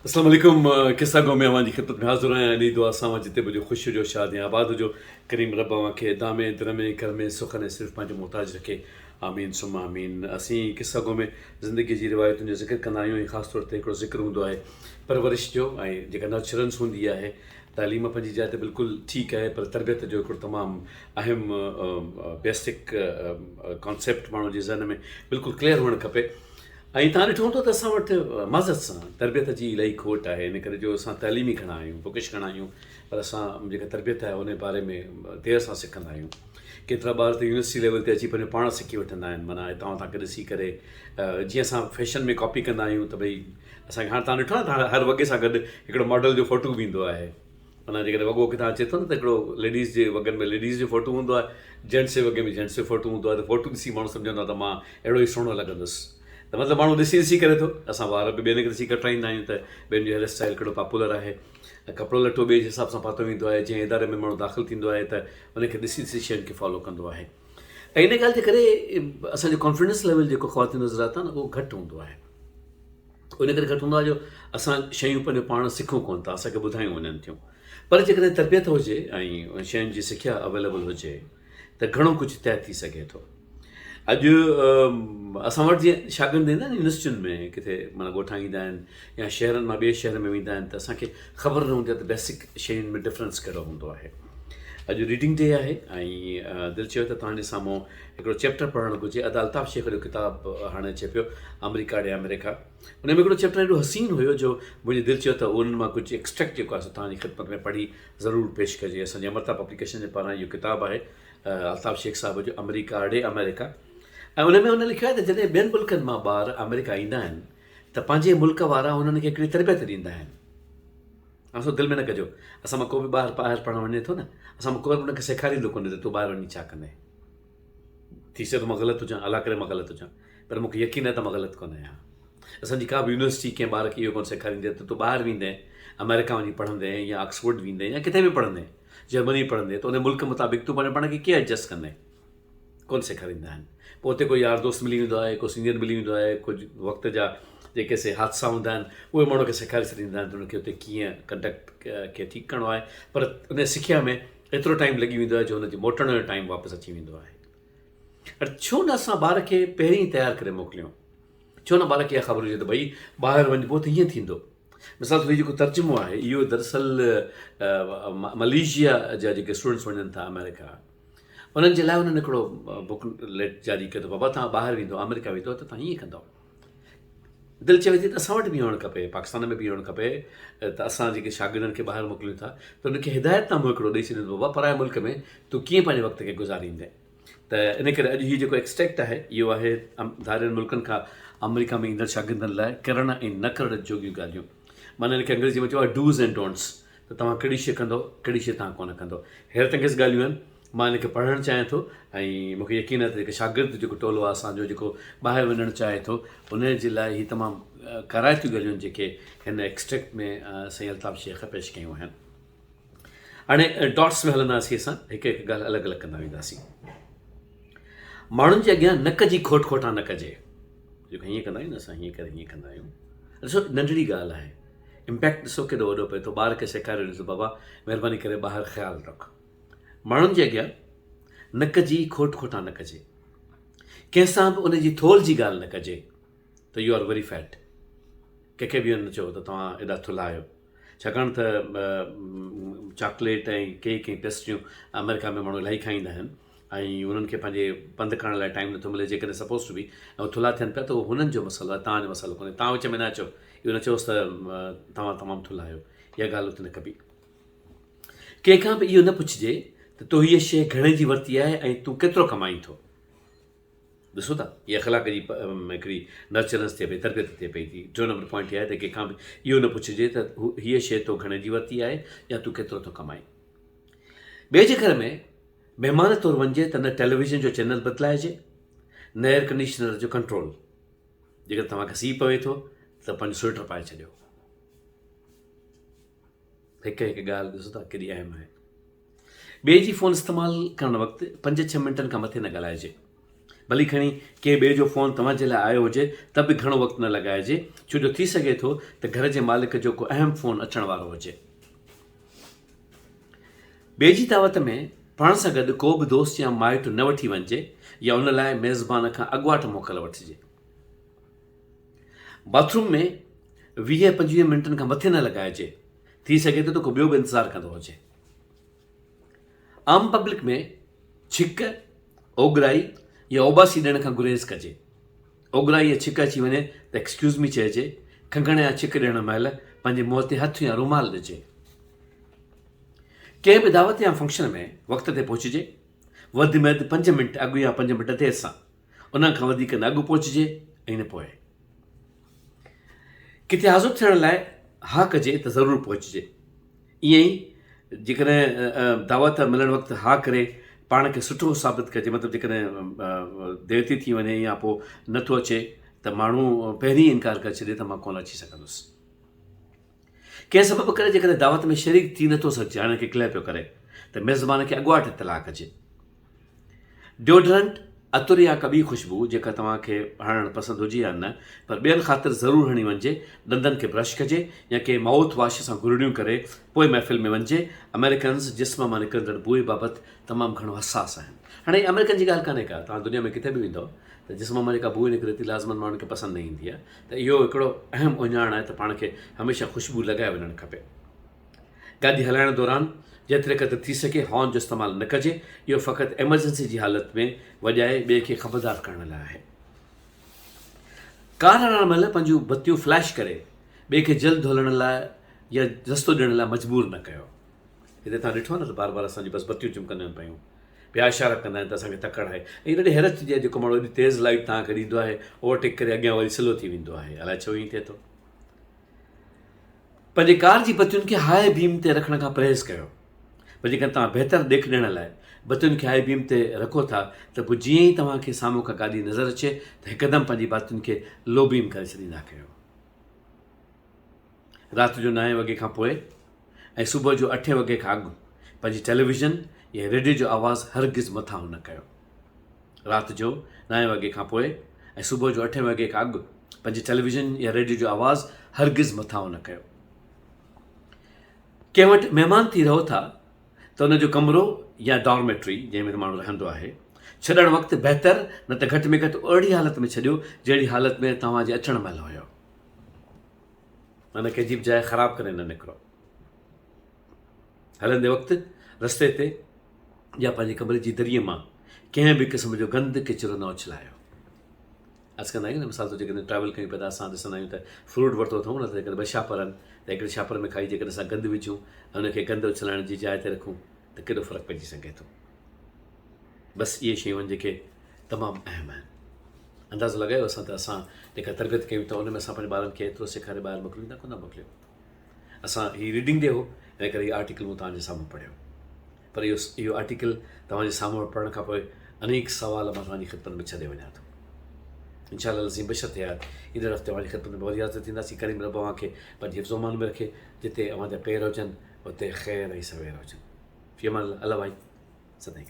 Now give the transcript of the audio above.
अस्सलाम वालेकुम। किस्सा गो में अवां जी ख़िदमत में हाज़िर आहियां। इन दुआ सां जिते बि ख़ुशी जो शाद ऐं आबाद हुजो। करीम रब अवां खे दामे दिल में घर में सुख ने सिर्फ़ु पंहिंजो मुहताज रखे। आमीन सुम आमीन। असीं किस्सा गो में ज़िंदगी जी रिवायतुनि जो ज़िक्र कंदा आहियूं ऐं ख़ासि तौर ते हिकिड़ो ज़िक्र हूंदो आहे परवरिश जो ऐं जेका नर्चरेंस हूंदी आहे। तालीम पंहिंजी जाइ ते बिल्कुलु ठीकु आहे, पर तरबियत जो हिकिड़ो तमामु अहम बेसिक कॉन्सेप्ट माण्हू जे ज़हन में बिल्कुलु क्लियर हुअणु खपे। ऐं तव्हां ॾिठो हूंदो त असां वटि माज़त सां तरबियत जी इलाही खोट आहे, इन करे जो असां तइलीमी खणा आहियूं, बुकिश खणा आहियूं, पर असां जेका तरबियत आहे उन बारे में देरि सां सिखंदा आहियूं। केतिरा ॿार त यूनिवर्सिटी लेवल ते अची पंहिंजो पाण सिखी वठंदा आहिनि, माना हितां हुतां खे ॾिसी करे। जीअं असां फैशन में कॉपी कंदा आहियूं त भई असांखे हाणे तव्हां ॾिठो आहे त हर वॻे सां गॾु हिकिड़ो मॉडल जो फ़ोटो बि ईंदो आहे। माना जेकॾहिं वॻो किथां अचे थो न त हिकिड़ो लेडीज़ जे वॻनि में लेडीज़ जो फ़ोटो हूंदो आहे, जेंट्स जे वॻे में जेंट्स जो फ़ोटो हूंदो आहे, त फ़ोटो ॾिसी माण्हू सम्झंदो आहे त मां अहिड़ो ई सुहिणो लॻंदुसि। त मतिलबु माण्हू ॾिसी ॾिसी करे थो। असां वार बि ॿियनि खे ॾिसी कटाईंदा आहियूं त ॿियनि जो हेयर स्टाइल कहिड़ो पॉपुलर आहे, ऐं कपिड़ो लटो ॿिए जे हिसाब सां पातो वेंदो आहे। जंहिं इदारे में माण्हू दाख़िलु थींदो आहे त उनखे ॾिसी ॾिसी शयुनि खे फॉलो कंदो आहे। ऐं इन ॻाल्हि जे करे असांजो कॉन्फिडेंस लेवल जेको ख़वातीन नज़र आहे न उहो घटि हूंदो आहे। इन करे घटि हूंदो आहे जो असां शयूं पंहिंजो पाण सिखूं कोन था, असांखे ॿुधायूं वञनि थियूं। पर जेकॾहिं तरबियत हुजे ऐं शयुनि जी सिखिया अवेलेबल हुजे त घणो कुझु तइ थी सघे थो। अॼु असां वटि जीअं शागिर्द ईंदा आहिनि यूनिवर्सिटियुनि में, किथे माना ॻोठां ईंदा आहिनि या शहरनि मां ॿिए शहर में वेंदा आहिनि, त असांखे ख़बर न हूंदी आहे त बेसिक शयुनि में डिफरेंस कहिड़ो हूंदो आहे। अॼु रीडिंग डे आहे ऐं दिलि चयो त तव्हांजे साम्हूं हिकिड़ो चैप्टर पढ़णु घुरिजे। अदा अल्ताफ़ शेख जो किताबु हाणे अचे पियो, अमरीका ॾे अमेरिका। उन में हिकिड़ो चैप्टर एॾो हसीन हुयो जो मुंहिंजी दिलि चयो त उन्हनि मां कुझु एक्सट्रैक्ट जेको आहे तव्हांजी ख़िदमत में पढ़ी ज़रूरु पेश कजे। असांजे अमरता पब्लिकेशन जे पारां इहो किताबु आहे अल्ताफ़ शेख साहिब जो, अमरीका ॾे अमेरिका। ऐं उन में हुन लिखियो आहे त जॾहिं ॿियनि मुल्कनि मां ॿार अमेरिका ईंदा आहिनि त पंहिंजे मुल्क वारा हुननि खे हिकिड़ी तरबियत ॾींदा आहिनि। असां दिलि में न कजो, असां मां को बि ॿाहिरि पढ़णु वञे थो न, असां मां को बि हुनखे सेखारींदो कोन्हे त तूं ॿाहिरि वञी छा कंदे। थी सघे थो मां ग़लति हुजां, अलाह करे मां ग़लति हुजां, पर मूंखे यकीन आहे त मां ग़लति कोन आहियां। असांजी का बि यूनिवर्सिटी कंहिं ॿार खे इहो कोन सेखारींदी त तूं ॿाहिरि वेंदे अमेरिका वञी पढ़ंदे या ऑक्सफोर्ड वेंदे या किथे बि पढ़ंदे, जर्मनी पढ़ंदे, त उन मुल्क मुताबिक़ तूं पंहिंजे पाण खे कीअं एडजस्ट कंदे, कोन सेखारींदा आहिनि। पोइ हुते कोई यार दोस्त मिली वेंदो आहे, को सीनियर मिली वेंदो आहे, कुझु वक़्त जा जेके से हादसा हूंदा आहिनि उहे माण्हू खे सेखारे छॾींदा आहिनि त उनखे हुते कीअं कंडक्ट खे ठीकु करिणो आहे। पर उन सिखिया में एतिरो टाइम लॻी वेंदो आहे जो हुनजे मोटण जो टाइम वापसि अची वेंदो आहे। छो न असां ॿार खे पहिरीं ई तयारु करे मोकिलियूं? छो न ॿार खे इहा ख़बर हुजे त भई ॿाहिरि वञिबो त हीअं थींदो। मिसाल तौरु जेको तर्जुमो आहे इहो दरअसल मलेशिया जा जेके स्टूडेंट्स वञनि था अमेरिका, उन्हनि जे लाइ उन्हनि हिकिड़ो बुकलेट जारी कयो त बाबा तव्हां ॿाहिरि वेंदो अमेरिका वेंदो त तव्हां हीअं कंदव। दिलि चवे थी त असां वटि बि हुअणु खपे, पाकिस्तान में बि हुअणु खपे त असां जेके शागिर्दनि खे ॿाहिरि मोकिलियूं था त उनखे हिदायतनामो हिकिड़ो ॾेई छॾींदो बाबा पराए मुल्क में तूं कीअं पंहिंजे वक़्त खे गुज़ारींदे। त इन करे अॼु हीउ जेको एक्सट्रैक्ट आहे इहो आहे धारियुनि मुल्कनि खां अमरीका में ईंदड़ शागिर्दनि लाइ करण ऐं न करण जोॻियूं ॻाल्हियूं। माना हिनखे अंग्रेज़ी में चयो आहे डूज़ एंड डोंट्स, त तव्हां कहिड़ी शइ कंदो, कहिड़ी शइ तव्हां कोन कंदो। हैरत अंगेज़ ॻाल्हियूं आहिनि। मां हिनखे पढ़णु चाहियां थो ऐं मूंखे यकीन आहे त जेके शागिर्द जेको टोलो आहे असांजो जेको ॿाहिरि वञणु चाहे थो, उन जे लाइ हीअ तमामु कराइतियूं ॻाल्हियूं आहिनि जेके हिन एक्सट्रैक्ट में साईं अल्ताफ़ शेख पेश कयूं आहिनि। हाणे डॉट्स में हलंदासीं, असां हिकु हिकु ॻाल्हि अलॻि अलॻि कंदा वेंदासीं। माण्हुनि जे अॻियां नक जी खोट खोटा न कजे। जेको हीअं कंदा आहियूं न असां, हीअं करे हीअं कंदा आहियूं, ॾिसो नंढड़ी ॻाल्हि आहे, इम्पैक्ट ॾिसो केॾो वॾो पए थो। ॿार खे सेखारे ॾिसो बाबा महिरबानी करे ॿाहिरि ख़्यालु रख। माण्हुनि जे अॻियां नक जी खोट खोटा न कजे, कंहिंसां बि उनजी थोल जी ॻाल्हि न कजे त यू आर वेरी फैट। कंहिंखे बि न चओ त तव्हां एॾा थुल्हा आहियो, छाकाणि त चॉकलेट ऐं केक ऐं पेस्ट्रियूं अमेरिका में माण्हू इलाही खाईंदा आहिनि ऐं उन्हनि खे पंहिंजे बंदि करण लाइ टाइम नथो मिले। जेकॾहिं सपोज़ टू बी ऐं थुल्हा थियनि पिया त उहो हुननि जो मसइलो आहे, तव्हांजो मसइलो कोन्हे। तव्हां विच में न अचो, इहो न चओसि त तव्हां तमामु थुल्हा आहियो, इहा ॻाल्हि उते न कबी। कंहिंखां बि इहो न पुछिजे त तूं हीअ शइ घणे जी वरिती आहे ऐं तूं केतिरो कमाई थो। ॾिसो था इहा अख़लाक जी हिकिड़ी नर्चरेंस थिए पई, तरबियत थिए पई थी। 2 नंबर पॉइंट इहा आहे त कंहिंखां बि इहो न पुछिजे त हीअ शइ तो घणे जी वरिती आहे या तूं केतिरो थो कमाई। ॿिए जे घर में महिमान तौरु वञिजे त न टेलीविज़न जो चैनल बदिलाइजे, न एयर कंडीशनर जो कंट्रोल। जेकर तव्हांखे सीउ पवे थो त पंहिंजो स्वेटर पाए छॾियो। हिकु हिकु ॻाल्हि ॾिसो था केॾी अहम आहे। ॿिए जी फ़ोन इस्तेमालु करणु वक़्तु 5-6 मिंटनि खां मथे न ॻाल्हाइजे। भली खणी कंहिं ॿिए जो फ़ोन तव्हांजे लाइ आयो हुजे त बि घणो वक़्तु न लॻाइजे, छो जो थी सघे थो त घर जे मालिक जो को अहम फ़ोन अचण वारो हुजे। ॿिए जी दावत में पाण सां गॾु को बि दोस्त या माइट न वठी वञिजे या उन लाइ मेज़बान खां अॻुवाट मोकल वठिजे। बाथरूम में 20-25 मिंटनि खां मथे न लॻाइजे, थी सघे थो त को ॿियो बि इंतज़ारु कंदो हुजे। आम पब्लिक में छिक, ओघराई या ओबासी ॾियण खां गुरेज़ कजे। ओघराई या छिक अची वञे त एक्सक्यूज़ मी चइजे। खंघण या छिक ॾियण महिल पंहिंजे मुंहं ते हथु या रुमाल ॾिजे। कंहिं बि दावत या फंक्शन में वक़्त ते पहुचिजे, वधि में वधि 5 मिंट अॻु या 5 मिंट देरि सां, उन खां वधीक न अॻु पहुचिजे ऐं न पोइ। किथे हाज़ुर थियण लाइ हा कजे त ज़रूरु पहुचिजे। ईअं ई जेकॾहिं दावत मिलण वक़्तु हा करे पाण खे सुठो साबित कजे, मतिलबु जेकॾहिं देरि थी थी वञे या पोइ नथो अचे त माण्हू पहिरीं इनकार करे छॾे त मां कोन अची सघंदुसि। कंहिं सबबु करे जेकॾहिं दावत में शरीक थी नथो सघिजे, हाणे क्लियर पियो करे, त मेज़बान खे अॻुवाट इतलाह कजे। डिओड्रेंट, अतुर या कॿी ख़ुशबू जेका तव्हांखे हणणु पसंदि हुजे या न, पर ॿियनि ख़ातिर ज़रूरु हणी वञिजे। ॾंदनि खे ब्रश कजे या कंहिं माउथ वॉश सां गुरड़ियूं करे पोइ महफ़िल में वञिजे। अमेरिकन्स जिस्म मां निकिरंदड़ बुए बाबति तमामु घणो हसास आहिनि। हाणे अमेरिकन जी ॻाल्हि कान्हे का, तव्हां दुनिया में किथे बि वेंदव त जिस्म मां जेका बुए निकिरे थी लाज़मन माण्हुनि खे पसंदि न ईंदी आहे। त इहो हिकिड़ो अहम उञाण आहे त पाण खे हमेशह ख़ुशबू लॻाए वञणु खपे। गाॾी हलाइण दौरान जेतिरे क़दुरु थी सघे हॉर्न जो इस्तेमालु न कजे। इहो फ़क़ति एमरजेंसी जी हालत में वॼाए ॿिए खे ख़बरदार करण लाइ आहे। कार हलाइण महिल पंहिंजूं बतियूं फ्लैश करे ॿिए खे जल्द हलण लाइ या रस्तो ॾियण लाइ मजबूर न कयो। हिते तव्हां ॾिठो आहे न त बार बार असांजी बसि बतियूं चिमकंदियूं आहिनि पियूं, ॿिया इशारा कंदा आहिनि त असांखे तकड़ि आहे। ऐं ॾाढी हैरत थी आहे, जेको माण्हू एॾी तेज़ लाइट तव्हांखे ॾींदो आहे ओवरटेक करे अॻियां वरी स्लो थी वेंदो आहे। अलाए छो ईअं थिए थो। पंहिंजे कार जी बतियुनि खे हाई बीम ते रखण खां परहेज़ कयो। पर जेकॾहिं तव्हां बहितर ॾेख ॾियण लाइ बतियुनि खे हाई बीम ते रखो था त पोइ जीअं ई तव्हांखे साम्हूं खां गाॾी नज़र अचे त हिकदमि पंहिंजी बतियुनि खे लो बीम करे छॾींदा कयो। राति जो 9 वॻे खां पोइ ऐं सुबुह जो 8 वॻे खां अॻु पंहिंजी टेलीविज़न या रेडियो जो आवाज़ु हरगिज़ मथां न कयो। राति जो 9 वॻे खां पोइ ऐं सुबुह जो 8 वॻे खां अॻु पंहिंजी टेलीविज़न या रेडियो जो आवाज़ु हरगिज़ मथां न कयो। कंहिं वटि महिमान थी रहो था त उनजो कमिरो या डॉर्मेट्री जंहिंमें माण्हू रहंदो आहे छॾणु वक़्तु बहितर न त घटि में घटि अहिड़ी हालत में छॾियो जहिड़ी हालत में तव्हांजे अचण महिल हुयो। माना कंहिंजी बि जाइ ख़राबु करे न निकिरो। हलंदे वक़्तु रस्ते ते या पंहिंजे कमरे जी दरीअ मां कंहिं बि क़िस्म जो गंदु किचिरो न उछलायो। अॼु कंदा आहियूं न, मिसाल तौर जेकॾहिं ट्रैवल कयूं पिया त असां ॾिसंदा आहियूं त फ्रूट वरितो अथऊं न, त जेकॾहिं 2 शापर आहिनि त हिकिड़े शापर में खाई जेकॾहिं असां गंदु विझूं ऐं हुनखे गंदु उछलाइण जी जाइ ते रखूं त केॾो फ़र्क़ु पइजी सघे थो। बसि इहे शयूं आहिनि जेके तमामु अहम आहिनि। अंदाज़ो लॻायो असां त असां जेका तरबियत कयूं था उन में असां पंहिंजे ॿारनि खे एतिरो सेखारे ॿाहिरि मोकिलियूं था, कोन मोकिलियो। असां हीअ रीडिंग डे हो, हिन करे हीअ आर्टिकल मूं तव्हांजे साम्हूं पढ़ियो। पर इहो आर्टिकल तव्हांजे साम्हूं पढ़ण खां पोइ अनेक सवाल मां तव्हांजी ख़िदमत में छॾे वञा थो। इंशाअल्लाह लज़ीम बशर यार ईंदड़ हफ़्ते तव्हांजी ख़िदमत में वरी हाज़िर थींदासीं। करीम रब खे पंहिंजे हिफ़्ज़ो मान में रखे। जिते अव्हांजा पेर हुजनि उते ख़ैर ऐं सवेर हुजनि। फ़ी अमान अल्लाह। अल्लाह भाई सदाईं।